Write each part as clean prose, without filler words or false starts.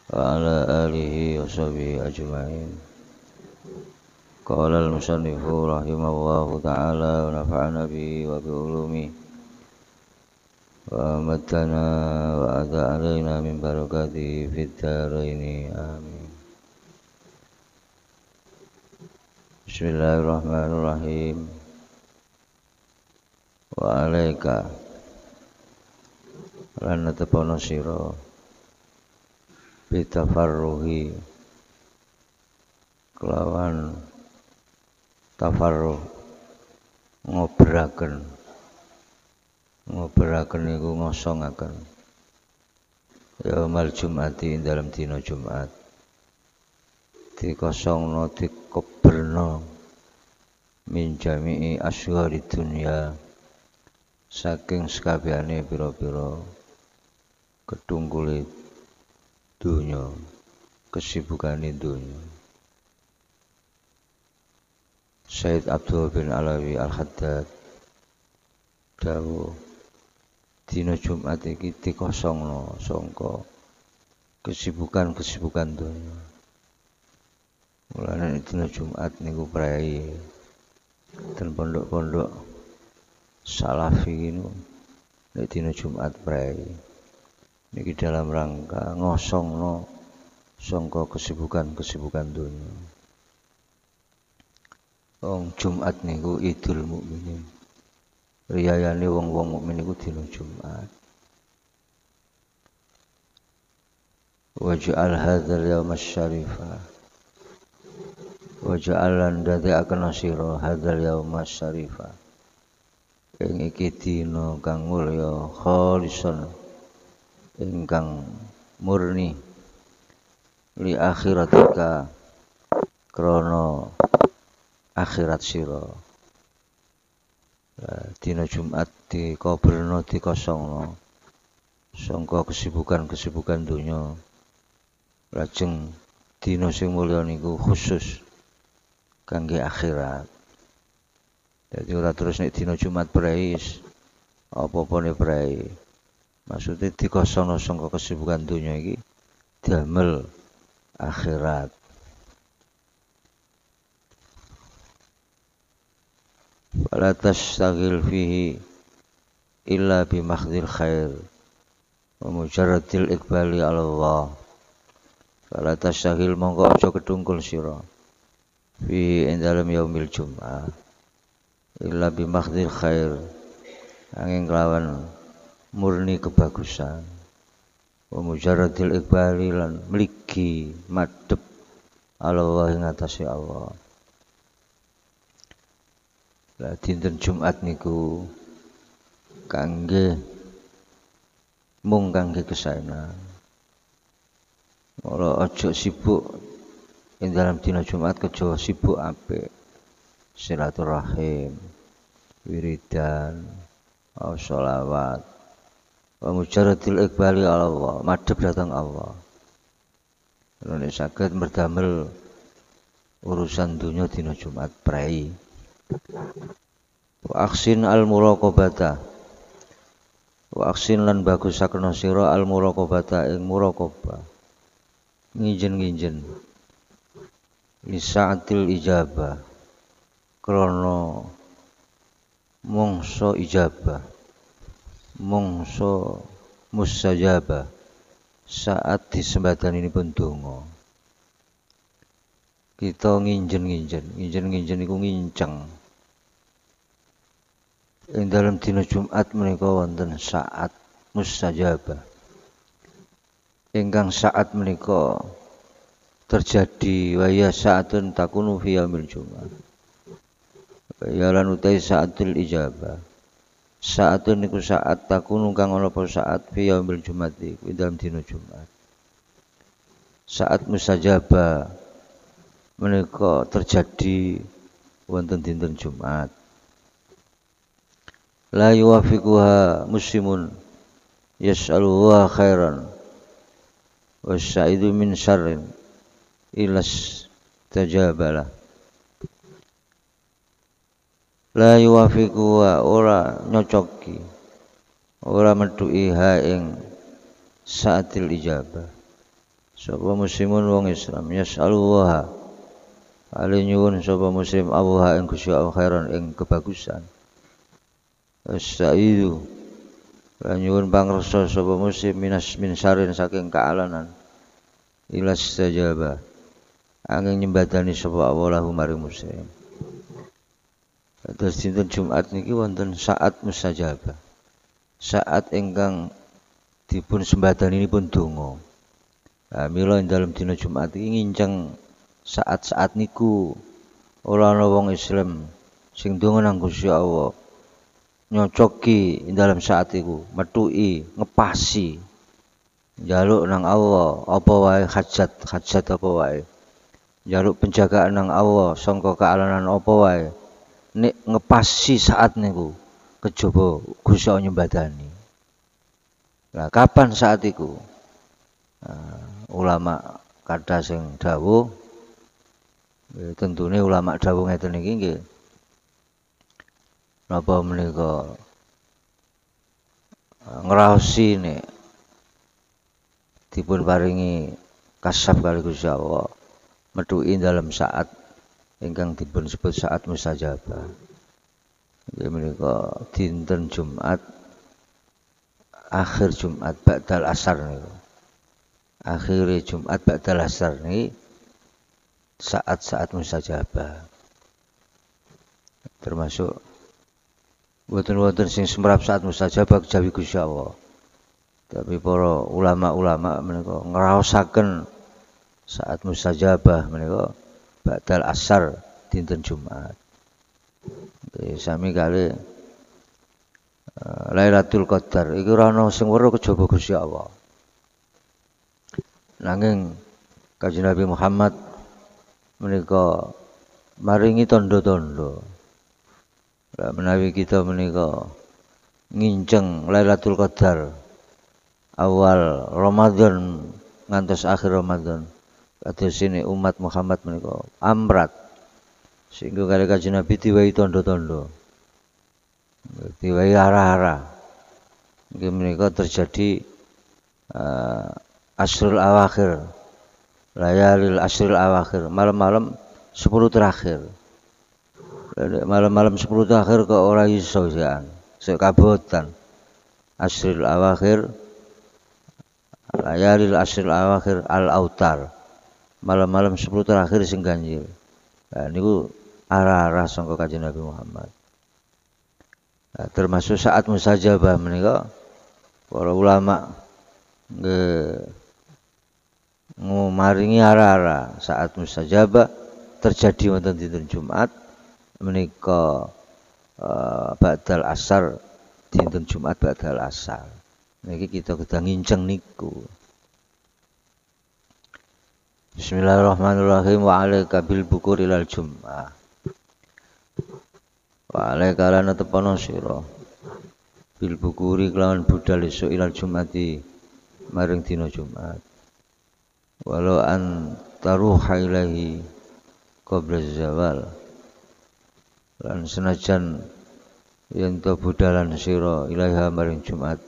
وعلى آله وصحبه أجمعين. قال المصنف رحمه الله تعالى ونفعنا به وبعلومه وأمتنا وأدى علينا من بركاته في الدارين آمين. بسم الله الرحمن الرحيم. وعليك lan tepono sira bitafarruhi kelawan tafarruh ngoberaken niku ngosongaken yaumal jum'ati dalam dina Jumat dikosongno dikoberno min jami'i asyghari dunya saking sekabehane pira-pira kedungkule dunya kesibukane dunya. Sayyid Abdul bin Alawi Al-Haddad dawuh dina Jumat iki dikosongno sangka kesibukan dunya. Mulane dina Jumat niku prei ten pondok-pondok salafi niku nek dina Jumat prei niki dalam rangka ngosongno sangka kesibukan dunya. Wong Jumat niku Idul Mukminin. Riyayane wong-wong mukmin niku dina Jumat. Waj'al hadzal yauma syarifa. Waj'alan dadekaken sira hadzal yauma syarifa. Ing iki dina kang mulya khalisan ingkang murni li akhiratika krana akhirat sira. Dina Jumat dikoberno dikosongno sangka kesibukan donya. Lajeng dina sing mulya niku khusus kangge akhirat. Dadi ora terus nek dina Jumat prais apa-apane prae. Maksudnya dikosongno sangka kesibukan dunia iki damel akhirat. Wala tashtagil fihi illa bi makhdil khair wa mujarradil iqbali ala Allah. Wala tashtagil mongko aja kedungkul sira fihi ing dalem yaumil Jumat illa bi makhdil khair angin kelawan murni kebagusan wa mujarradil iqbali lan mligi madhep Allah ing atase Allah. Lah dinten Jumat niku kangge mung kangge kesaenan. Ora aja sibuk ing dalam dina Jumat kejo sibuk apik silaturahim wiridan sholawat wa mujarradil iqbali ala Allah, madhep datang Allah. Nek saged berdamel urusan dunya dina Jumat prei. Wa aksin al muraqabata. Wa aksin lan bagusaken sira al muraqabata ing muraqabah. Nginjen-nginjen li sa'atil ijabah. Krana mangsa ijabah. Mongso mustajabah saat disembadanipun donga. Kita nginjen iku nginceng. Ing dalam dina Jumat menika wonten saat mustajabah. Ingkang saat menika terjadi wa ya saatun takunu fi yaumil Jumat. Ya lan utai saatul ijabah. Saatun niku saat takunu kang ana apa saat fi yaumil Jumat iku dalam dina Jumat. Saat mustajabah menika terjadi wonten dinten Jumat. La yuwafiquha muslimun yas'aluha khairan wasaidu min syarrin ilas tajabalah. La yuwafiqu wa ora nyocoki ora metuki ha ing saatil ijabah sapa muslimun wong Islam yas'alullaha ale nyuwun sapa muslim Allah ing Gusti Allah khairan ing kebagusan as-sa'idu lan nyuwun pangreksa sapa muslim min sarin saking kaalanan ilas sajaba angin nyembadani sapa Allah lahu maring muslim. Terus dinten Jumat niki wonten saat mustajabah. Saat ingkang dipun sembadanipun donga. Lah mila ing dalem dina Jumat iki nginceng saat-saat niku ora ana wong Islam sing donga nang Gusti Allah. Nyocoki ing dalem saat iku, metuki, ngepasi. Njaluk nang Allah apa wae hajat apa wae. Njaluk penjagaan nang Allah sangka kaalanan apa wae. Nek ngepasi saat niku kejaba Gusti Allah nyembadani. Lah kapan saat iku? Ulama kada sing dawuh tentune ulama dawuh ngeten iki nggih. Napa menika ngraosi nek dipun paringi kasab kali Gusti Allah metuki dalam saat ingkang dipun sebut saat mustajabah. Nggih menika dinten Jumat akhir Jumat ba'dal asar niku. Akhir Jumat ba'dal asar niki saat-saat mustajabah. Termasuk wonten sing semrap saat mustajabah kejawi Gusti Allah. Tapi para ulama-ulama menika ngraosaken saat mustajabah menika ba'dal asar dinten Jumat. Sami kali Lailatul Qadar iki ora ana sing weruh kejaba Gusti Allah. Nanging Kanjeng Nabi Muhammad menika maringi tanda-tanda. Lah menawi kita menika nginceng Lailatul Qadar awal Ramadan ngantos akhir Ramadan. Kados ini umat Muhammad menika amrat sehingga kali Kanjeng Nabi diwai tanda-tanda. Diwai arah-arah. Nggih menika terjadi asrul awakhir. Layalil asrul awakhir, malam-malam 10 terakhir. Malam-malam 10 terakhir kok ora iso jan. Sik kabotan. Asrul awakhir layalil asrul awakhir al-autar. Malam-malam 10 terakhir sing ganjil. Nah niku arah-arah sangka Kanjeng Nabi Muhammad. Nah, termasuk saat mustajabah menika para ulama maringi arah-arah saat mustajabah terjadi wonten dinten Jumat menika ba'dal asar dinten Jumat ba'dal asar. Niki kita kedah nginceng niku. Bismillahirrahmanirrahim wa alaika bil bukur ilal Jum'ah. Wa alaika lana tepono sira bil bukuri kelawan budal esuk ilal Jum'ati maring dina Jumat. Walau an taruha ilahi qabla zawal. Lan senajan yen to budalan sira ilaha maring Jumat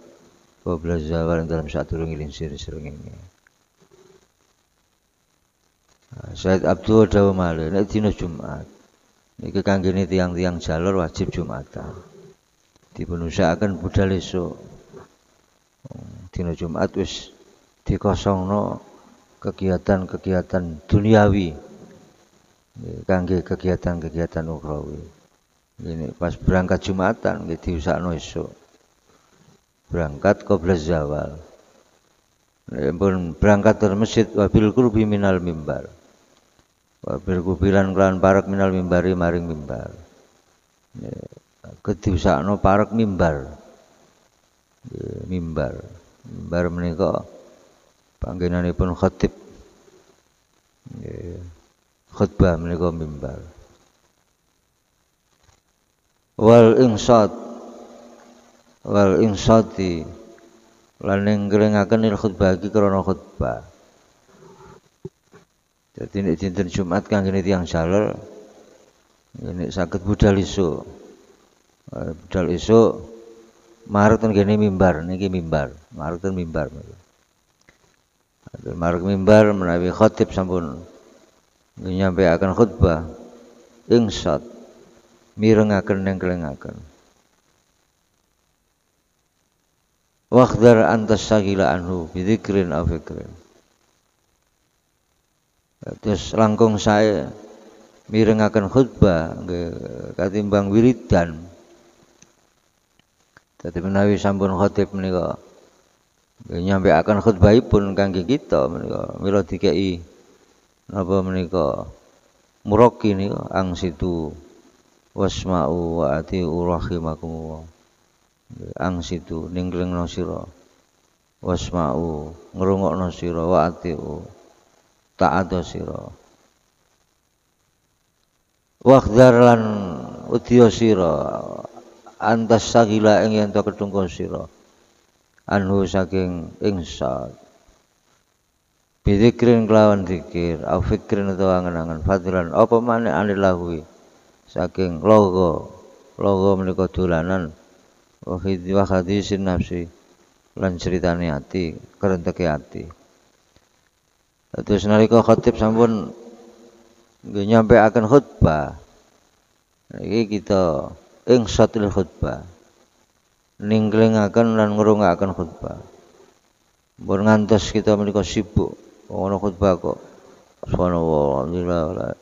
qabla zawal dalam sadurunge lingsir srengenge. Said Abdul dawuh malih nek dina Jumat niki kanggene tiyang-tiyang jalur wajib Jumatan. Dipun usahakaken budal esuk. Dina Jumat wis dikosongno kegiatan-kegiatan duniawi kangge kegiatan-kegiatan ukhrawi. Ini pas berangkat Jumatan nggih diusahakno esuk. Berangkat qabla zawal. Nek pun berangkat ke masjid wabil qurbi minal mimbar. Wabil kubiran kelan parek minal mimbari maring mimbar. Kediusakno parek mimbar. Mimbar. Mimbar menika panggenanipun khatib. Khutbah menika mimbar. Wal insati lan ngringaken khutbah iki krana khutbah. Jadi nek dinten Jumat kanggene tiyang jalur nek saged budal esuk. Budal esuk marang ten kene mimbar niki mimbar, marang ten mimbar. Marek mimbar menawi khatib sampun nyampaikan khutbah insat mirengaken nengkelengaken waqdar antas sagila anhu bidzikrin aw fikrin. Terus langkung saya mirengaken khutbah katimbang wiridan. Dadi menawi sampun khatib menika nyampaikan khutbahipun kangge kita menika mila dikei napa menika muraki nika angsitu wasma'u wa atiu rahimakumullah. Angsitu ninglingna sira wasma'u ngrungokno sira wa atiu taat sira waqdar lan udya sira antas sagila ing yen to ketungko sira anhu saking insad bidzikrin kelawan zikir au fikrin utawa angen-angen fadlan apa maneh anilahui saking logo menika dolanan wa hadisin nafsi lan ceritane ati kerenteke ati. Terus nalika khatib sampun nyampaikan khutbah iki kita ingsatil khutbah ningklingaken lan ngrungokaken khutbah. Mbon ngantos kita menika sibuk ana khutbah kok subhanallah alhamdulillah.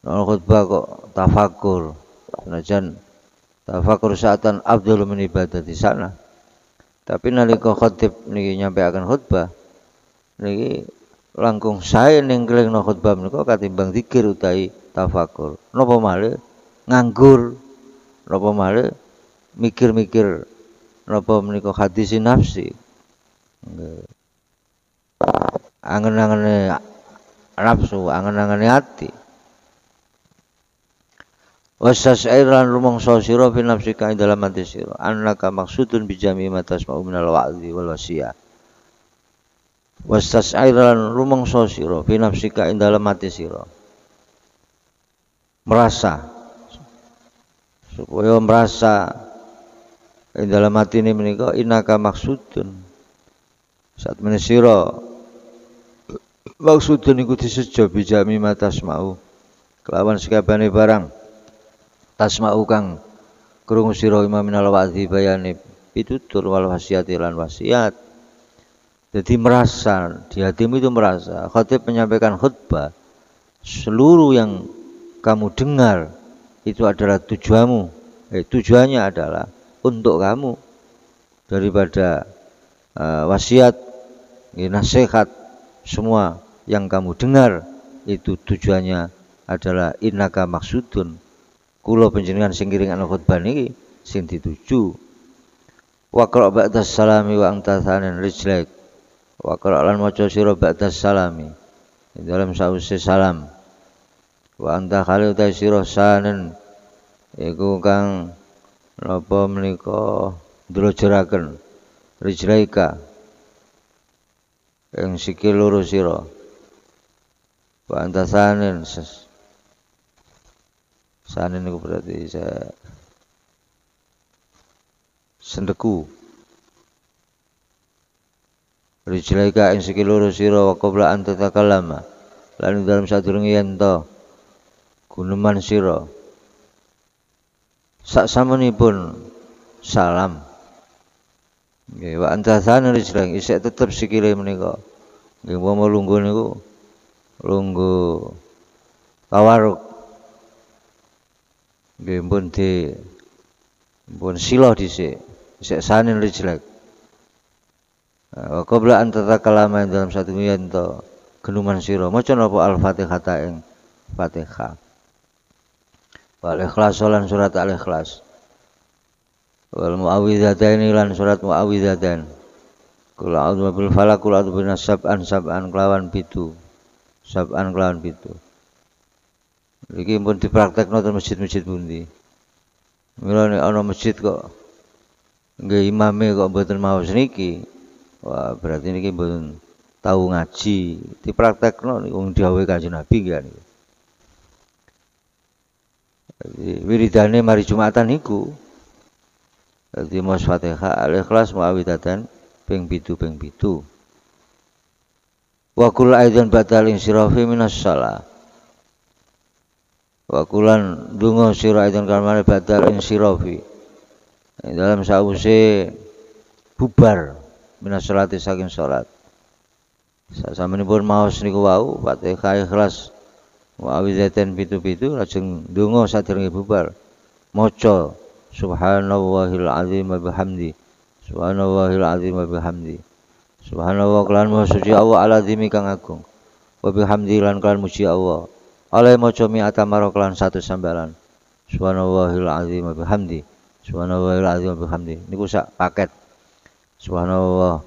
Ana khutbah kok tafakur. Senajan tafakur saatan afdhalu min ibadati sana. Tapi nalika khatib niki nyampaikan khutbah niki langkung sae ningklingna khutbah menika katimbang zikir utawi tafakur. Napa malih nganggur, napa malih mikir-mikir napa menika hadis nafsi. Angen-angene nafsu, angen-angene ati. Wasasairan rumangsa sira fi nafsika ing dalam ati sira. Annaka maksudun bijami matasma'u minal wa'dhi wal wasiyah. Wasasairan rumangsa sira fi nafsika ing dalam ati sira. Merasa supaya merasa ing dalam hati ini menika innaka maksudun saat menesira maksudun iku disejo bijami matasma'u kelawan sekabane barang tasma'u kang krungu sira minal wa'dhi bayane pitutur wal wasiyati lan wasiat. Jadi merasa di hatimu itu merasa khatib menyampaikan khutbah seluruh yang kamu dengar itu adalah tujuannya adalah untuk kamu daripada wasiat nasihat semua yang kamu dengar itu tujuannya adalah innaka maksudun kula panjenengan sing kiring ana khutbah niki sing dituju wa qra ba'da salami wa anta thanan rijlaik wa qra lan maca sira ba'da salami dalam sause salam wa anta khalil ta sira sanen iku kang napa menika ndlojeraken rijlaika ing sikil loro sira wa anta thanan sanen niku berarti saya sendeku rijlaika ing sikil loro sira wa qabla an tatakallama lan dalam sadurunge yen to guneman sira sak samunipun salam nggih wa antasan rijlaik isih tetep sikile menika nggih umpama lungguh niku lungguh tawaruk nggih pun sila dhisik isih sanin rijlaik wa qabla an tatakallama dalam satu yen to genuman sira maca napa al-Fatihah ta ing Fatihah wal ikhlas lan surat al-ikhlas wal muawwidzatain lan surat muawwidzatain qul a'udzu bil falaq qul a'udzu binas sab'an kelawan pitu iki pun dipraktekno ten masjid-masjid pundi mila nek ana masjid kok nggih imame kok mboten maos niki wah berarti niki mboten tau ngaji dipraktekno wong dawuhe Kanjeng Nabi nggih niku. Wiridane mari Jumatan niku dadi maos Fatihah al-Ikhlas muawwidatan ping 7 Wa kul aidan batal insirafi minas shalah. Wa kulan dungo sira aidan kamane batal insirafi. Dalam sause bubar minas sholati saking salat. Sasampunipun maos niku wau Fatihah Ikhlas wa awizatan pitu-pitu lajeng donga sadurunge bubar. Maca subhanallahil azim wa bihamdi. Subhanallahil azim wa bihamdi. Subhanallah kelan maha suci Allah al-azim kang agung. Wa bihamdi lan kelan muji Allah. Alai maca mi'ata marra kelan 100 sambalan. Subhanallahil azim wa bihamdi. Subhanallahil azim wa bihamdi. Niku sak paket. Subhanallahil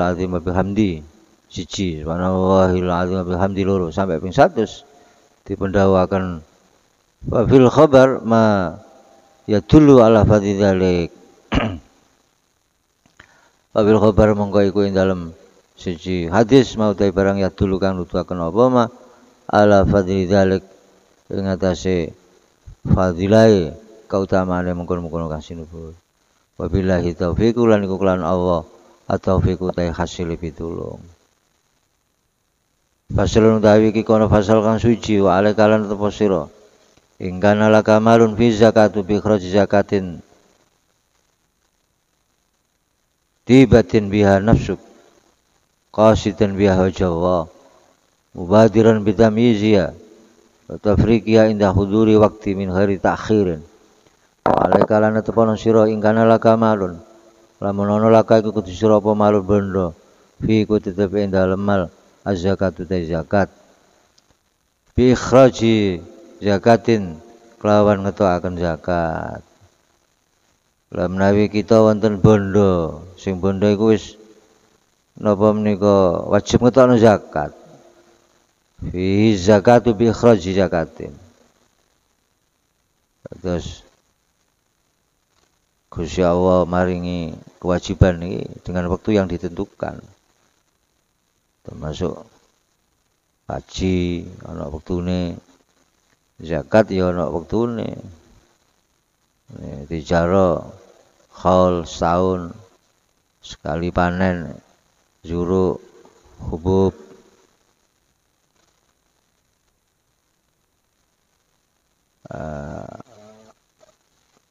azim wa bihamdi. Siji, subhanallahil azim wa bihamdi loro sampai ping 100 dipendawakan. Wa fil khabar ma yadullu ala fadzalik. Wabil khabar mongko iku ing dalem siji hadis mau ta barang ya dulu kang nuduhaken apa ma ala fadli dzalik ing atase fadilahe kautamaane mengkon-mengkon kang sinebut. Wabillahi taufiq lan iku kelan Allah at-taufiq ta hasil pitulung. Fasalun utawi iki kono fasal kang suci wa alakalan tepo sira. Ing kana lakamalun fi zakatu bi khraj zakatin tibatin biha nafsuk qasidan biha wajha mubadiran bitamyiziha wa tafriqiha inda huduri waqti min ghairi ta'khirin alaika lan tepono sira ing kana laka malun lamun ana laka iku kudu sira apa malun bondo fi ku tetep ing dalem mal az-zakatu ta zakat bi ikhraji zakatin kelawan ngetokaken zakat. Lah menawi kita wonten bondo, sing bondo iku wis napa menika wajib ngetokno zakat. Fi zakatu bi ikhraji zakatin. Terus Gusti Allah maringi kewajiban ini dengan waktu yang ditentukan. Termasuk haji ana wektune, zakat ya ana wektune. Dijaro haul setahun sekali panen zuru hubub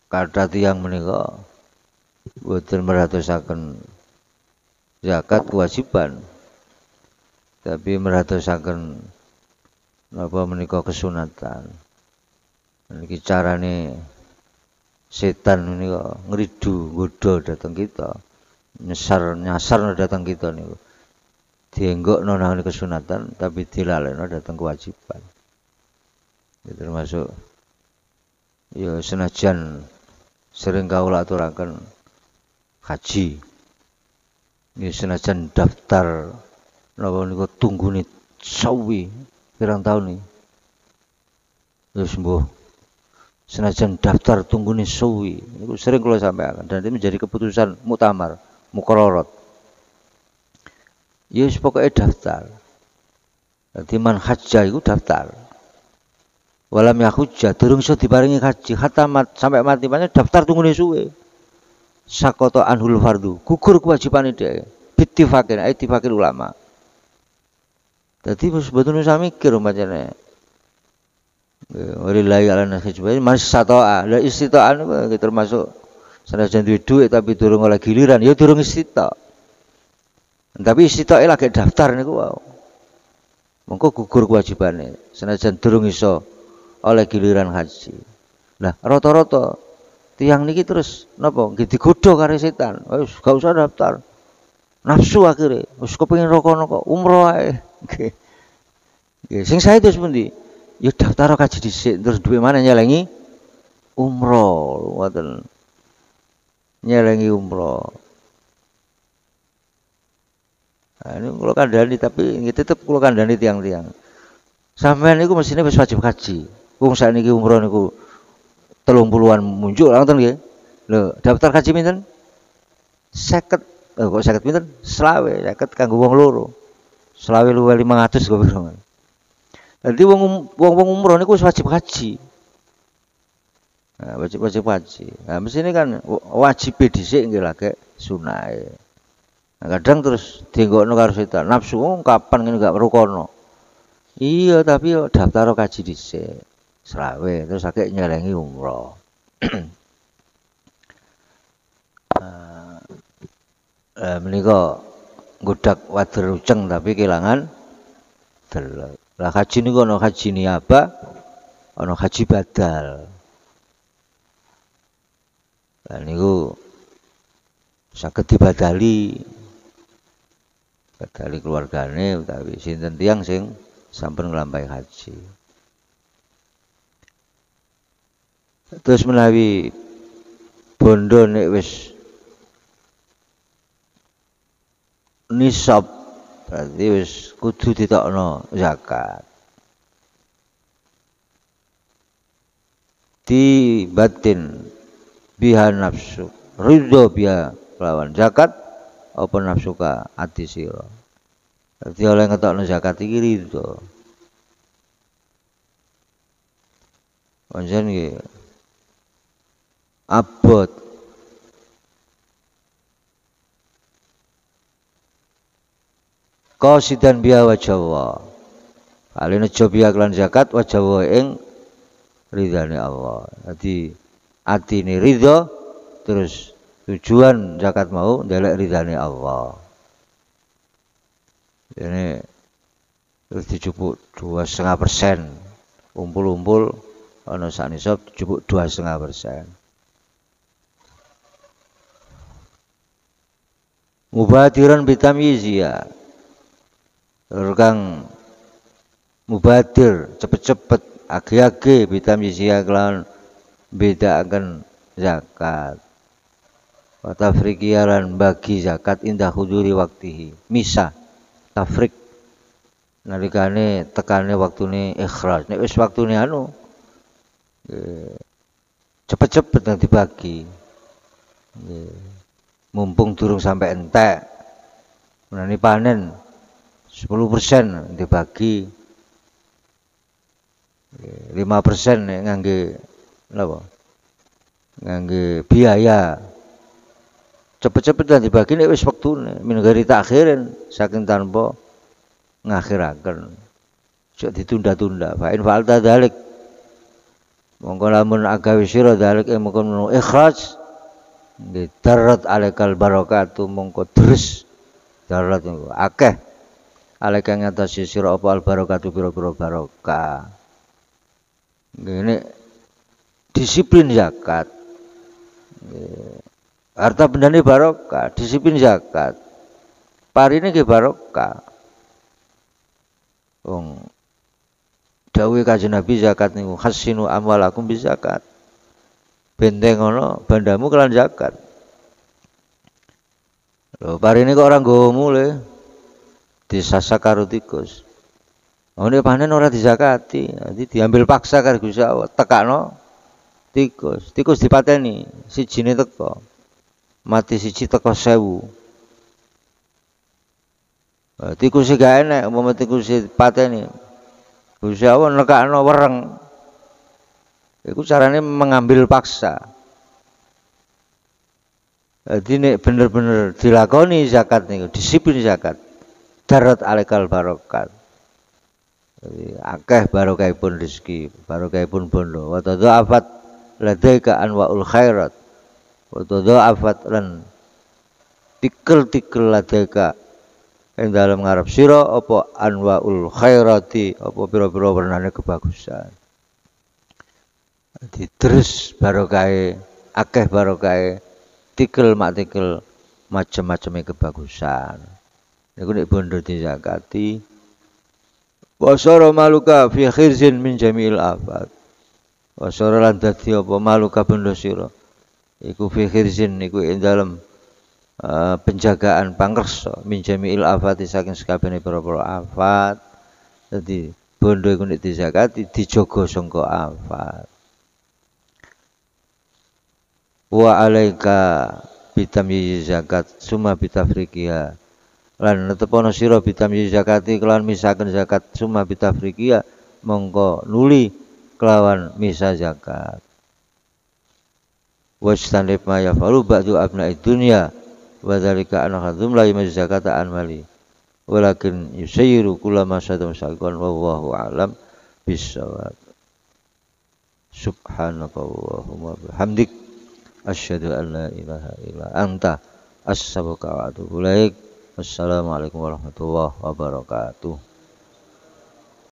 kata tiang menika boten meratosaken zakat kewajiban tapi meratosaken napa menika kesunatan. Niki carane setan ini kok ngridu nggodha datang kita nyasar datang kita niku dienggokno nang kesunatan tapi dilalekno datang kewajiban. Itu termasuk ya senajan sering kaula aturaken haji ya senajan daftar napa niku tunggune sawi pirang taun iki wis mbuh senajan daftar tunggune suwi niku sering kula sampaikan dan itu menjadi keputusan muktamar muqarrarat. Ya wis pokoke daftar. Dadi man hajja iku daftar. Walam yahujja durung iso diparingi haji khatamat sampai mati banyak daftar tunggune suwe. Sakota anhul fardu gugur kewajibane dhek. Bittifaqin ittifaqil ulama. Dadi wis mboten usah mikir pancene. Walillahi ala nasi coba masih satoa, lah istitoa itu termasuk senajan duit tapi durung oleh giliran, ya durung istito. Tapi istitoa lagi daftar niku wow. Mongko gugur kewajibannya, senajan durung iso oleh giliran haji. Nah rata-rata tiang niki terus napa? Digodha karo setan, wis gak usah daftar. Nafsu akhirnya, wis kepengin rokono kok umroh ae. Nggih, sing sae terus pundi? Ya daftar kaji dhisik terus duwe mana nyelengi umroh ngoten. Nyelengi umroh. Nah, ini kula kandhani tapi tetep kula kandhani tiang-tiang. Sampeyan niku mesine wis wajib haji. Wong sakniki umroh niku 30-an muncul ngoten nggih. Lho, daftar haji pinten? 50. Kok 50 pinten? 20, 50 kanggo wong loro. 20 luwih 500 kok piro. Jadi wong umroh niku wajib haji. Nah, wajib haji. Nah, mesti ini kan wajib dhisik nggih lagi sunahe. Kadang terus dienggokno karo setan. Nafsu kapan ngene gak rukono. Iya, tapi yo daftar kaji dhisik. Selawe terus akeh nyelengi umroh. Menika nggodak wader uceng tapi kelangan delok. Lah haji niku ana haji niaba, ana haji badal. Lah niku saged dibadali. Badali keluargane utawi sinten tiyang sing sampun nglampahi haji. Terus menawi bondo nek wis nisab berarti wis kudu ditokno zakat. Di batin biha nafsu, ridho biha lawan zakat apa nafsu ka ati sira. Dadi oleh ngetokno zakat iki ridho. Pancen iki abot qasidan biha wajhawa. Kali nejo biha lan zakat wajhawa ing ridhane Allah. Dadi atine ridho terus tujuan zakat mau ndelek ridhane Allah. Ini terus dijupuk 2,5%. Umpul-umpul ana sak nisab dijupuk 2,5%. Mubadiran bitamyizia. Kang mubadir cepet-cepet age-age bitamyizia kelawan bedaaken zakat. Wa tafriqiyaran bagi zakat indah huduri waktihi. Misa tafrik nalikane tekane waktune ikhraj. Nek wis waktune anu cepet-cepet nang dibagi. Mumpung durung sampai entek. Menani panen 10% dibagi 5% nek ngangge napa? Ngangge biaya. Cepet-cepet dan dibagi nek wis wektune min gari takhirin saking tanpa ngakhiraken. Cek ditunda-tunda. Fa in fa'alta dzalik. Monggo lamun agawe sira dzalik mongko ikhraj darat alaikal barakatuh mongko deres darat akeh alaika ngatasi sira apa al barakatuh pira-pira barokah. Ngene disiplin zakat. Harta bendane barokah, disiplin zakat. Parine ge barokah. Wong dawuhe Kanjeng Nabi zakat niku hasinu amwalakum bi zakat. Benteng ngono bandamu kelan zakat. Lho parine kok ora nggowo mule disasak karo tikus. Ngene panen ora dizakati, dadi diambil paksa karo Gusti Allah, tekakno tikus. Tikus dipateni, sijine teko. Mati siji teko 1000. Tikus gak enek, umpama tikus dipateni. Gusti Allah nekakno wereng. Iku carane mengambil paksa. Jadi nek bener-bener dilakoni zakat niku, disiplin zakat. Darat alaikal barokat. Jadi akeh barokahipun rezeki, barokahipun bondo. Wa tadha'afat ladaika anwaul khairat. Wa tadha'afat lan tikel-tikel ladaika ing dalem ngarep sira apa anwaul khairati, apa pira-pira wernane kebagusan. Terus barokahe akeh barokahe tikel mak tikel macam-macam kebagusan. Niku nek bondo dizakati wasara maluka fi khirzin min jami'il afat. Wasara lan dadi apa maluka bondo sira iku fi khirzin niku ing dalem penjagaan pangreksa min jami'il afati saking sakabehane pira-pira afat. Dadi bondo iku nek dizakati dijaga sangka afat. Wa alaika bitamyiz zakat summa bitafriqiha lan netepono sira bitamyiz zakati kelawan misaken zakat summa bitafriqiha mongko nuli kelawan misa zakat. Wastanib ma yafalu ba'du abnaid dunya wa dzalika anna hadzum la yumaz zakata an mali walakin yusayyiru kullama sadama syaiqan wallahu a'lam bissawab. Subhanakallahumma bihamdik asyhadu an la ilaha illa anta astaghfiruka wa atubu ilaik. Wassalamualaikum warahmatullahi wabarakatuh.